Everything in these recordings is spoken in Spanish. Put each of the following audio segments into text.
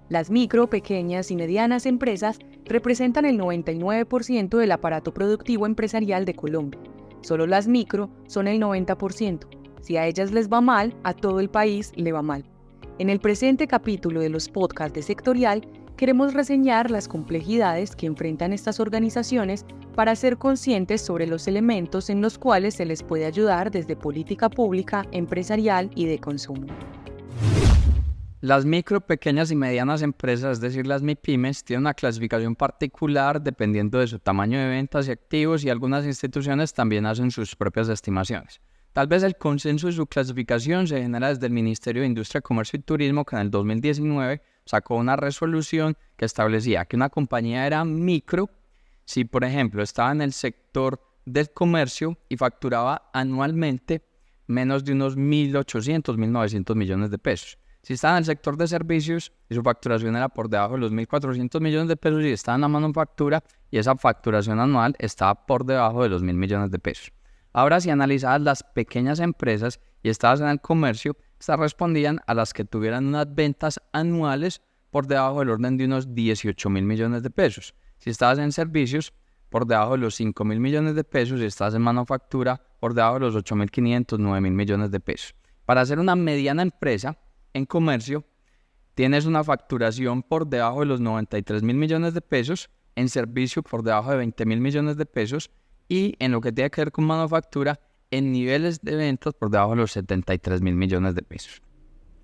Las micro, pequeñas y medianas empresas representan el 99% del aparato productivo empresarial de Colombia. Solo las micro son el 90%. Si a ellas les va mal, a todo el país le va mal. En el presente capítulo de los podcasts de Sectorial, queremos reseñar las complejidades que enfrentan estas organizaciones para ser conscientes sobre los elementos en los cuales se les puede ayudar desde política pública, empresarial y de consumo. Las micro, pequeñas y medianas empresas, es decir, las MIPYMES, tienen una clasificación particular dependiendo de su tamaño de ventas y activos, y algunas instituciones también hacen sus propias estimaciones. Tal vez el consenso de su clasificación se genera desde el Ministerio de Industria, Comercio y Turismo, que en el 2019 sacó una resolución que establecía que una compañía era micro si, por ejemplo, estaba en el sector del comercio y facturaba anualmente menos de unos 1.800, 1.900 millones de pesos. Si estaba en el sector de servicios y su facturación era por debajo de los 1.400 millones de pesos, y estaba en la manufactura y esa facturación anual estaba por debajo de los 1.000 millones de pesos. Ahora, si analizabas las pequeñas empresas y estabas en el comercio, estas respondían a las que tuvieran unas ventas anuales por debajo del orden de unos 18.000 millones de pesos. Si estabas en servicios, por debajo de los 5.000 millones de pesos, y estabas en manufactura, por debajo de los 8.500, 9.000 millones de pesos. Para ser una mediana empresa en comercio, tienes una facturación por debajo de los 93.000 millones de pesos, en servicio por debajo de 20.000 millones de pesos, y en lo que tiene que ver con manufactura, en niveles de ventas por debajo de los 73.000 millones de pesos.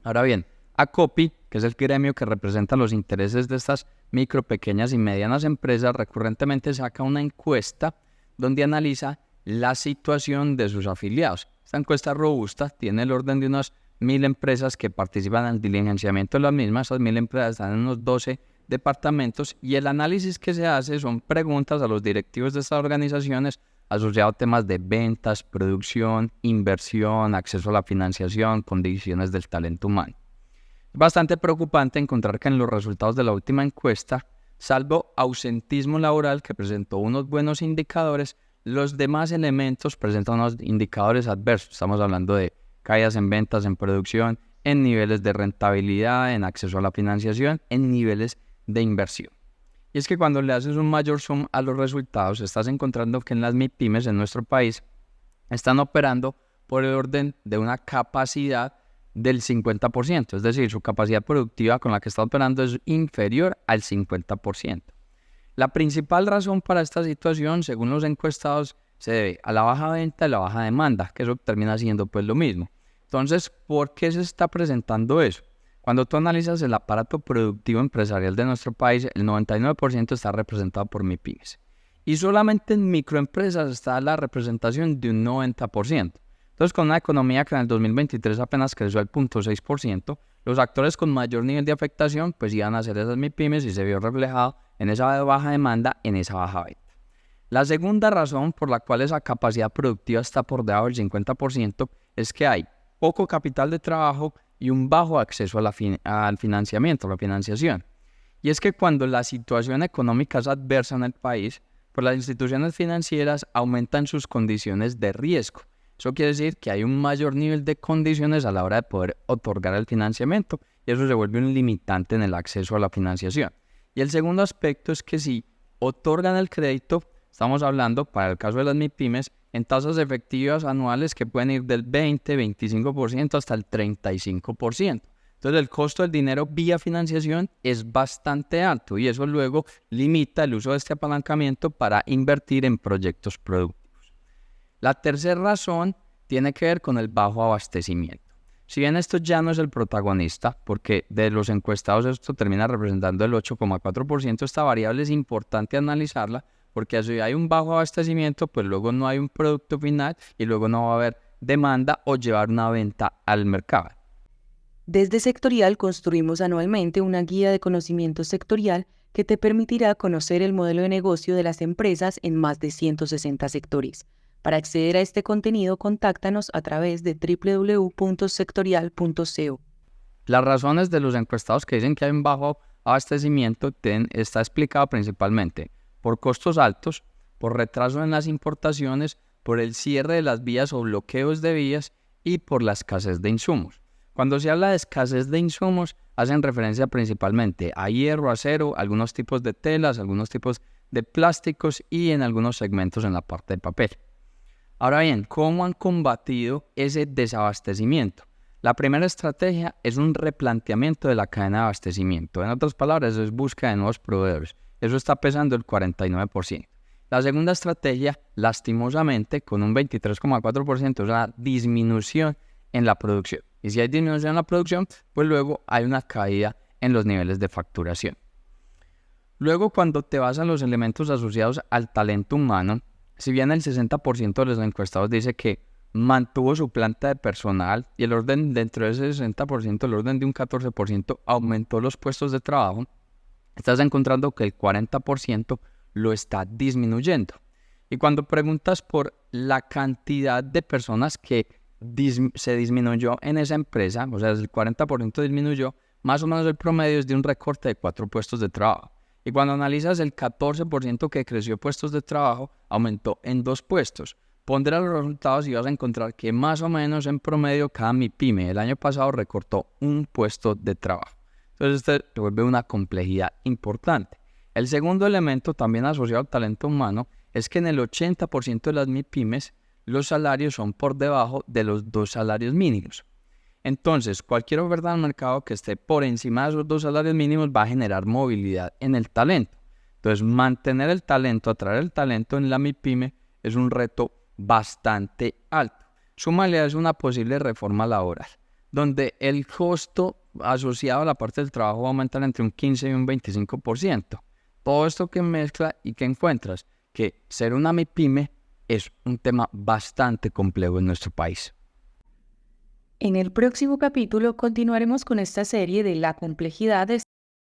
Ahora bien, ACOPI, que es el gremio que representa los intereses de estas micro, pequeñas y medianas empresas, recurrentemente saca una encuesta donde analiza la situación de sus afiliados. Esta encuesta robusta tiene el orden de unas 1.000 empresas que participan en el diligenciamiento de las mismas. Esas 1.000 empresas están en unos 12 departamentos, y el análisis que se hace son preguntas a los directivos de estas organizaciones asociado a temas de ventas, producción, inversión, acceso a la financiación, condiciones del talento humano. Es bastante preocupante encontrar que en los resultados de la última encuesta, salvo ausentismo laboral, que presentó unos buenos indicadores, los demás elementos presentan unos indicadores adversos. Estamos hablando de caídas en ventas, en producción, en niveles de rentabilidad, en acceso a la financiación, en niveles de inversión. Y es que cuando le haces un mayor zoom a los resultados, estás encontrando que en las MIPYMES en nuestro país están operando por el orden de una capacidad del 50%, es decir, su capacidad productiva con la que está operando es inferior al 50%. La principal razón para esta situación, según los encuestados, se debe a la baja venta y la baja demanda, que eso termina siendo pues lo mismo. Entonces, ¿por qué se está presentando eso? Cuando tú analizas el aparato productivo empresarial de nuestro país, el 99% está representado por MIPYMES. Y solamente en microempresas está la representación de un 90%. Entonces, con una economía que en el 2023 apenas creció al 0.6%, los actores con mayor nivel de afectación pues iban a ser esas MIPYMES, y se vio reflejado en esa baja demanda, en esa baja venta. La segunda razón por la cual esa capacidad productiva está por debajo del 50% es que hay poco capital de trabajo y un bajo acceso al financiamiento, a la financiación. Y es que cuando la situación económica es adversa en el país, pues las instituciones financieras aumentan sus condiciones de riesgo. Eso quiere decir que hay un mayor nivel de condiciones a la hora de poder otorgar el financiamiento, y eso se vuelve un limitante en el acceso a la financiación. Y el segundo aspecto es que si otorgan el crédito, estamos hablando, para el caso de las MIPYMES, en tasas efectivas anuales que pueden ir del 20-25% hasta el 35%. Entonces, el costo del dinero vía financiación es bastante alto, y eso luego limita el uso de este apalancamiento para invertir en proyectos productivos. La tercera razón tiene que ver con el bajo abastecimiento. Si bien esto ya no es el protagonista, porque de los encuestados esto termina representando el 8,4%, esta variable es importante analizarla, porque si hay un bajo abastecimiento, pues luego no hay un producto final y luego no va a haber demanda o llevar una venta al mercado. Desde Sectorial construimos anualmente una guía de conocimiento sectorial que te permitirá conocer el modelo de negocio de las empresas en más de 160 sectores. Para acceder a este contenido, contáctanos a través de www.sectorial.co. Las razones de los encuestados que dicen que hay un bajo abastecimiento está explicado principalmente por costos altos, por retraso en las importaciones, por el cierre de las vías o bloqueos de vías y por la escasez de insumos. Cuando se habla de escasez de insumos, hacen referencia principalmente a hierro, acero, algunos tipos de telas, algunos tipos de plásticos y en algunos segmentos en la parte de papel. Ahora bien, ¿cómo han combatido ese desabastecimiento? La primera estrategia es un replanteamiento de la cadena de abastecimiento. En otras palabras, es búsqueda de nuevos proveedores. Eso está pesando el 49%. La segunda estrategia, lastimosamente, con un 23,4%, es una disminución en la producción. Y si hay disminución en la producción, pues luego hay una caída en los niveles de facturación. Luego, cuando te vas a los elementos asociados al talento humano, si bien el 60% de los encuestados dice que mantuvo su planta de personal y el orden dentro de ese 60%, el orden de un 14% aumentó los puestos de trabajo, estás encontrando que el 40% lo está disminuyendo. Y cuando preguntas por la cantidad de personas que se disminuyó en esa empresa, o sea, el 40% disminuyó, más o menos el promedio es de un recorte de 4 puestos de trabajo. Y cuando analizas el 14% que creció puestos de trabajo, aumentó en 2 puestos. Pondrás los resultados y vas a encontrar que más o menos en promedio cada MIPYME el año pasado recortó un puesto de trabajo. Entonces esto se vuelve una complejidad importante. El segundo elemento también asociado al talento humano es que en el 80% de las MIPYMEs los salarios son por debajo de los 2 salarios mínimos. Entonces, cualquier oferta al mercado que esté por encima de esos 2 salarios mínimos va a generar movilidad en el talento. Entonces, mantener el talento, atraer el talento en la MIPYME es un reto bastante alto. Súmale a eso una posible reforma laboral, donde el costo asociado a la parte del trabajo va a aumentar entre un 15 y un 25%. Todo esto que mezcla y que encuentras que ser una MIPYME es un tema bastante complejo en nuestro país. En el próximo capítulo continuaremos con esta serie de la complejidad de